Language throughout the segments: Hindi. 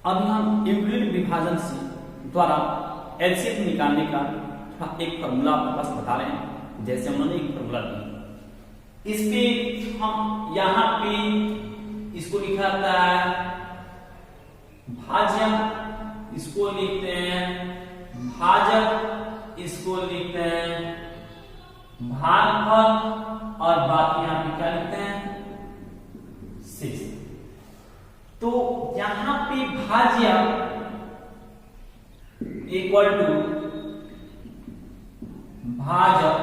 अभी हम यूक्लिड विभाजन से द्वारा एलसीएम निकालने का एक फॉर्मूला आपके पास बता रहे हैं। जैसे उन्होंने एक फॉर्मूला दी, इस पे हम यहाँ पे इसको लिखा जाता है भाज्य, इसको लिखते हैं भाजक, इसको लिखते हैं भागफल, और बाकी यहाँ पे क्या लिखते हैं शेष। तो यहां पे भाज्य इक्वल टू भाजक,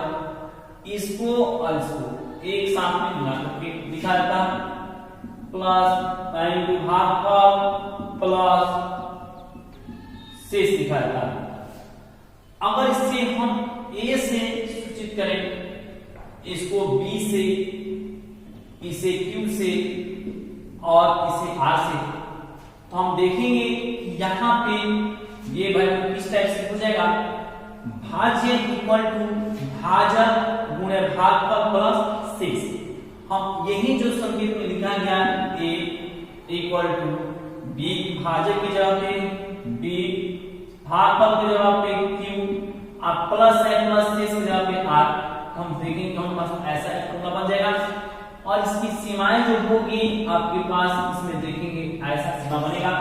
इसको और इसको एक साथ में मिला करके लिखा जाता प्लस इंटू भागफल प्लस शेष लिखा जाता है। अगर इससे हम ए से सूचित करें, इसको बी से, इसे क्यू से और इसे आर से, तो हम देखेंगे कि यहाँ पे ये वैल्यू किस टाइप से हो जाएगा, भाज्य इक्वल टू भाजक गुणे भागफल प्लस शेष। हम यही जो संकेत में लिखा गया ए इक्वल टू बी, भाजक की जगह पे बी, भागफल की जगह पे क्यू, और प्लस है प्लस शेष की जगह पे आर, हम देखेंगे हमारे पास ऐसा एक फॉर्मूला बन जाएगा। और इसकी सीमाएं जो होगी आपके पास, इसमें देखेंगे ऐसा सीमा बनेगा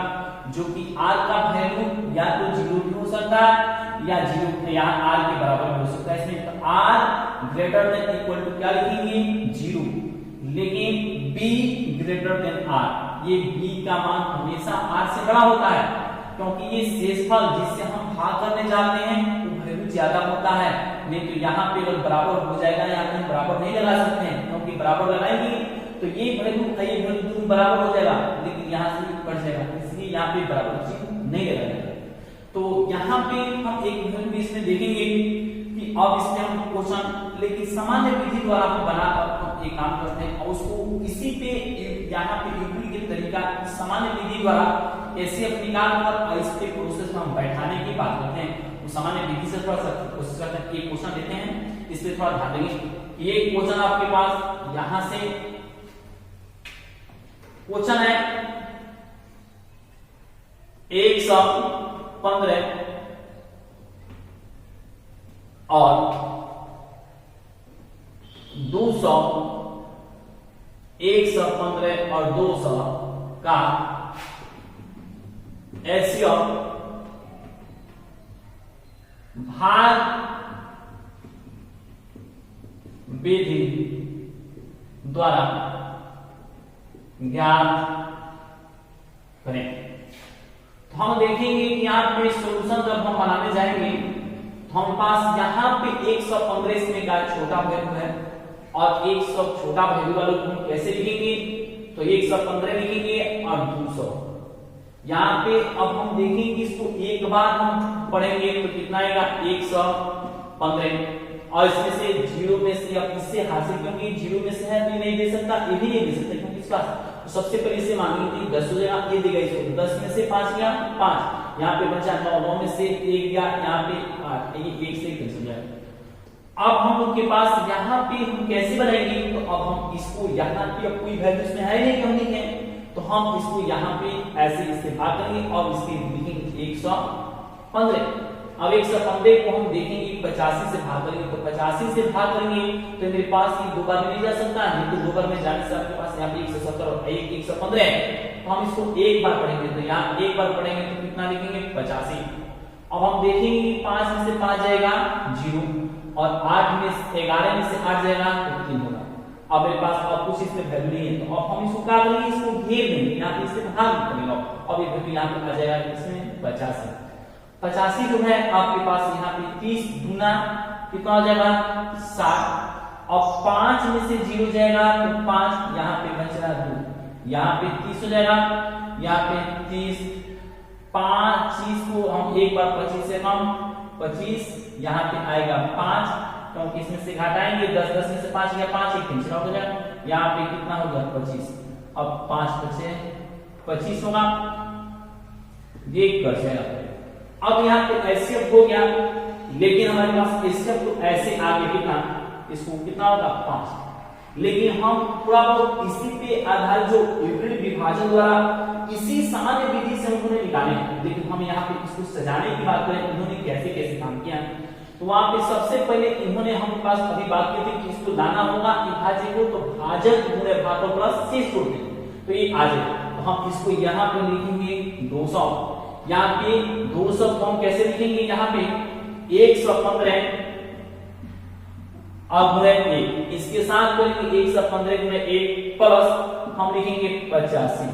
जो कि r का वैल्यू या तो 0 भी हो सकता है या 0 या r के बराबर भी हो सकता है। इसमें तो r greater than equal to क्या लिखेंगे 0, लेकिन b ग्रेटर देन r, ये b का मान हमेशा r से बड़ा होता है, क्योंकि ये शेषफल जिससे हम भाग करने जाते हैं वो वैल्यू ज्यादा होता है। नहीं तो यहाँ पे अगर बराबर हो जाएगा, यहाँ पे बराबर नहीं लगा सकते हैं, क्योंकि बराबर लगाएंगे तो ये वैल्यू बराबर हो जाएगा, लेकिन यहाँ से बढ़ जाएगा, इसलिए यहाँ पे बराबर चिन्ह नहीं लगाएगा। तो यहाँ पे हम एक वैल्यू इसमें देखेंगे कि अब इसमें हम क्वेश्चन, लेकिन सामान्य विधि द्वारा हम बनाकर हम एक काम करते हैं और उसको इसी पे यहाँ पे यूक्लिड के तरीका सामान्य विधि द्वारा एचसीएफ निकाल कर इस पे प्रोसेस में हम बैठाने की बात करते हैं। सामान्य विधि से थोड़ा सा कोशिश करते हैं, एक क्वेश्चन लेते हैं, इस पे थोड़ा ध्यान देंगे। ये क्वेश्चन आपके पास यहां से क्वेश्चन है 115 और 200, 115 और 200 का एलसीएम भाग विधि द्वारा ज्ञात करें। तो हम देखेंगे कि यहाँ पे सॉल्यूशन जब हम बनाने जाएंगे तो हमारे पास यहाँ पे 115 इसमें का छोटा वैल्यू है और 100 छोटा वैल्यू वालों को हम कैसे लिखेंगे, तो 115 लिखेंगे और 200। यहाँ पे अब हम देखेंगे इसको एक बार हम पढ़ेंगे तो कितना आएगा 115, और इसमें से 0 में से अब इससे हासिल, क्योंकि 0 में से है तो ये नहीं दे सकता, ये भी नहीं दे सकता, क्योंकि इसका तो सबसे पहले इसे मांगेंगे 10 हो जाएगा, ये देगा इसको 10 में से 5 गया 5, यहाँ पे बचा 9, 9 में से 1 गया, यहाँ पे 8, ये 1 से कैंसिल हो जाएगा। अब हम लोग के पास यहाँ पे हम कैसे बनाएंगे, तो अब हम इसको यहाँ पे अब कोई वैल्यू इसमें है नहीं, क्यों नहीं है, तो हम इसको यहाँ पे ऐसे इससे भाग करेंगे और इसके लिखेंगे 115। अब 115 को हम देखेंगे 85 से भाग करेंगे, तो 85 से भाग करेंगे तो मेरे पास ये 2 बार नहीं जा सकता है, तो 2 बार में जाने से आपके पास यहाँ पे 170 और 115 है, तो हम इसको एक बार पढ़ेंगे, तो यहाँ एक बार पढ़ेंगे तो कितना लिखेंगे 85। अब हम देखेंगे 5 में से 5 जाएगा 0 और 8 में 11 में से 8 जाएगा तो 3 होगा। अब मेरे पास अब कुछ इसमें वैल्यू नहीं है, तो अब हम इसको क्या करेंगे, इसको घेर देंगे, यहाँ पे इससे भाग करेंगे। अब ये वैल्यू यहाँ पे आ जाएगा इसमें 85 जो है आपके पास यहाँ पे 30 गुना कितना हो जाएगा 60, और 5 में से 0 जाएगा तो 5, यहाँ पे बचेगा 2, यहाँ पे 30 हो जाएगा, यहाँ पे 30, 25 को हम एक बार 25 से कम 25, यहाँ पे आएगा 5, क्योंकि इसमें से घटाएंगे 10, 10 में से 5 गया 5, एक कैंसिल आउट हो जाएगा, यहाँ पे कितना होगा 25, अब 5 बचे 25 होगा, ये कर जाएगा। अब यहाँ पे एचसीएफ हो गया, लेकिन हमारे पास एचसीएफ तो ऐसे आगे कितना, इसको कितना होगा 5, लेकिन हम थोड़ा बहुत इसी पे आधारित जो यूक्लिड विभाजन द्वारा इसी सामान्य विधि से उन्होंने निकाले। लेकिन हम यहाँ पे इसको सजाने की बात करें उन्होंने कैसे कैसे काम किया, तो वहां पे सबसे पहले इन्होंने हमारे पास अभी बात की थी कि इसको लाना होगा विभाज्य को, तो भाजक गुणे भाग प्लस शेष छोड़ देंगे तो ये आ जाएगा। तो हम इसको यहाँ पे लिखेंगे 200, यहाँ पे 200 को हम कैसे लिखेंगे, यहाँ पे 115 और गुणे 1, इसके साथ करेंगे 115 गुणे 1 प्लस हम लिखेंगे 85।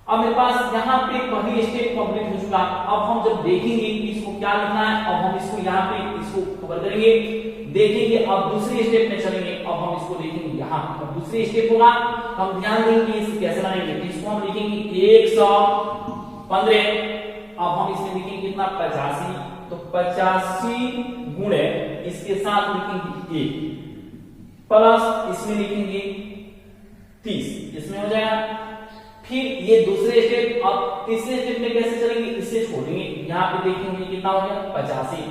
अब मेरे पास यहाँ पे पहली स्टेप कंप्लीट हो चुका। अब हम जब देखेंगे कि इसको क्या लिखना है, अब हम इसको यहाँ पे इसको कवर करेंगे, देखेंगे। अब दूसरी स्टेप में चलेंगे, अब हम इसको लिखेंगे यहाँ। अब दूसरी स्टेप होगा, हम ध्यान देंगे इसे कैसे बनाएंगे। इसको हम लिखेंगे 115, अब हम इसमें लिखेंगे कितना 85, तो 85 गुणे इसके साथ लिखेंगे 1 प्लस इसमें लिखेंगे 30, इसमें हो जाएगा। फिर ये दूसरे स्टेप, अब तीसरे स्टेप में कैसे चलेंगे, इससे छोड़ेंगे, यहाँ पे देखेंगे कितना हो गया 85,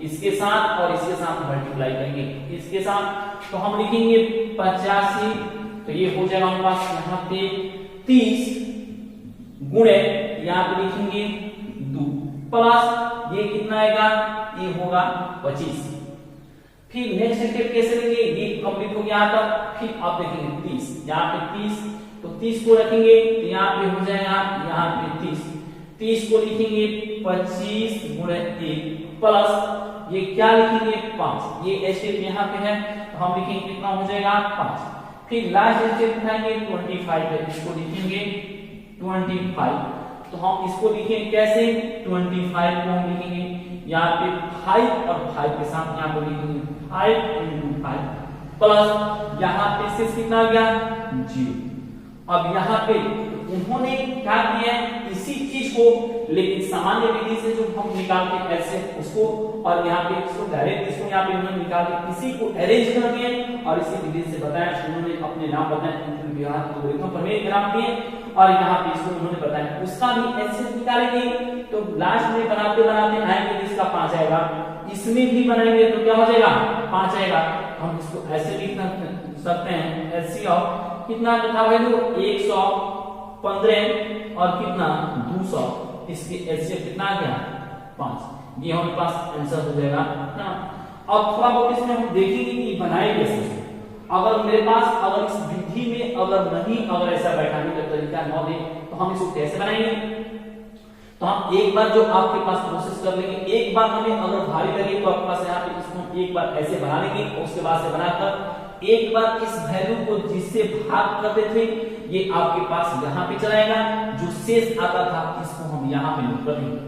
इसके साथ और इसके साथ मल्टीप्लाई करेंगे इसके साथ, तो हम लिखेंगे 85, तो ये हो जाएगा हमारे पास यहाँ पे 30 गुणे यहाँ पे लिखेंगे 2 प्लस ये कितना आएगा, ये होगा 25। फिर नेक्स्ट स्टेप कैसे लेंगे, ये कंप्लीट हो गया यहाँ तक। फिर आप देखेंगे 30, यहाँ पे 30, तो 30 को रखेंगे तो यहाँ पे हो जाएगा यहाँ पे 30 को लिखेंगे 25 गुणे 1 प्लस ये क्या लिखेंगे 5, ये स्टेप यहाँ पे है तो हम लिखेंगे कितना हो जाएगा 5। फिर लास्ट स्टेप उठाएंगे 25 है, इसको लिखेंगे 25, तो हम इसको लिखेंगे कैसे, 25 को हम लिखेंगे यहाँ पे 5 और 5 के साथ यहाँ पे लिखेंगे 5 × 5 प्लस यहाँ पे शेष कितना आ गया 0। अब यहाँ पे उन्होंने क्या किया है, इसी चीज को लेकिन सामान्य विधि से जो हम निकालते हैं ऐसे उसको, और यहाँ पे इसको डायरेक्ट इसको यहाँ पे उन्होंने निकाल के इसी को अरेंज कर दिए और इसी विधि से बताया। उन्होंने अपने नाम बताया, प्रमेय के नाम दिए और यहाँ पे इसको उन्होंने बताया, उसका भी ऐसे निकालेंगे। तो लास्ट में बनाते बनाते आएंगे इसका 5 आएगा, इसमें भी बनाएंगे तो क्या हो जाएगा 5 आएगा। हम इसको ऐसे लिख सकते हैं एलसीएम ऑफ कितना था वैल्यू 115 और कितना 200, इसके एलसीएम कितना आ गया 5, ये हमारे पास आंसर हो जाएगा ना। अब थोड़ा बहुत इसमें हम देखेंगे कि बनाए कैसे। अगर मेरे पास अगर इस विधि में अगर ऐसा बैठाने का तरीका न दे तो हम इसको कैसे बनाएंगे, तो हम एक बार जो आपके पास प्रोसेस कर लेंगे, एक बार हमें अगर भारी लगे तो आपके पास यहाँ पे इसको एक बार ऐसे बना लेंगे, उसके बाद से बनाकर एक बार इस वैल्यू को जिससे भाग करते थे ये आपके पास यहाँ पे चलाएगा, जो शेष आता था इसको हम यहाँ पे नोट कर लेंगे।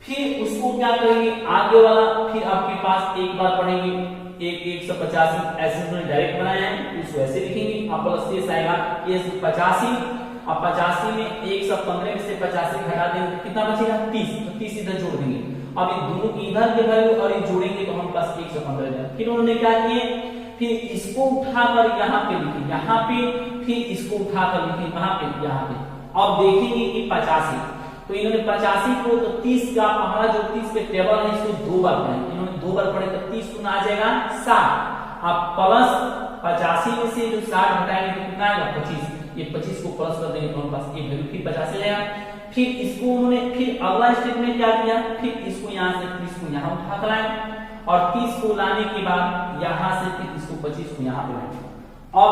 फिर उसको क्या करेंगे आगे वाला, फिर आपके पास एक बार पढ़ेंगे 185 ऐसे डायरेक्ट बनाया है, इसको ऐसे लिखेंगे, आप प्लस शेष आएगा 85, अब 85 में 115 में से 85 घटा देंगे कितना बचेगा 30, तो 30 इधर जोड़ देंगे। अब ये दोनों इधर के वैल्यू और ये जोड़ेंगे तो हम पास 115 जाएगा। फिर उन्होंने क्या किए, फिर इसको उठाकर यहाँ पे लिखे, यहाँ पे फिर इसको उठाकर लिखे कहाँ पे यहाँ पे। अब देखेंगे कि 85, तो इन्होंने 85 को तो 30 का पहला जो 30 पे टेबल है इसको 2 बार पढ़े, इन्होंने 2 बार पढ़े तो 30 गुना आ जाएगा 60। अब प्लस 85 में से जो 60 घटाएंगे तो कितना आएगा 25, ये 25 को प्लस कर देंगे तो हमारे पास ये वैल्यू फिर 85 आएगा। फिर इसको उन्होंने फिर अगला स्टेप में क्या किया, फिर इसको यहाँ से 30 को यहाँ उठा कर लाए और 30 को लाने के बाद यहाँ से फिर इसको 25 को यहाँ पे लाएंगे। अब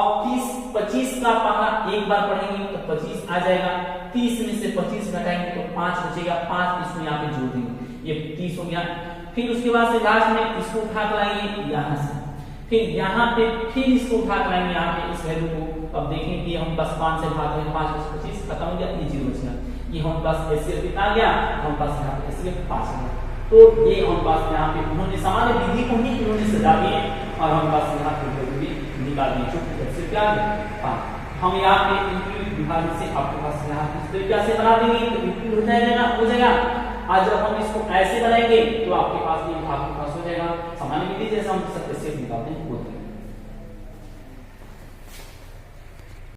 25 का पहला एक बार पढ़ेंगे तो 25 आ जाएगा, 30 में से 25 घटाएंगे तो 5 बचेगा, 5 इसको यहाँ पे जोड़ देंगे, ये 30 हो गया। फिर उसके बाद से लास्ट में इसको उठा कर लाएंगे यहाँ से, फिर यहाँ पे फिर इसको उठा कर लाएंगे यहाँ पे इस वैल्यू को। अब देखें कि हम पास 5 से भाग करें, 5 में 25 खत्म हो गया, ये 0 बचेगा, ये हम पास एचसीएफ कितना आ गया, हम पास यहाँ पे एचसीएफ 5 आ गया। तो ये हम पास यहाँ पे उन्होंने सामान्य विधि को ही उन्होंने सजा दिए और हम पास यहाँ पे वैल्यू भी निकाल दी, जो एचसीएफ क्या है। हम यहाँ पे इंक्लूड विभाजन से आपके पास यहाँ इस तरीके से बना देंगे तो इंक्लूड हो जाएगा। आज जब हम इसको ऐसे बनाएंगे तो आपके पास ये आपके पास हो जाएगा सामान्य विधि जैसे हम एचसीएफ निकालते हैं।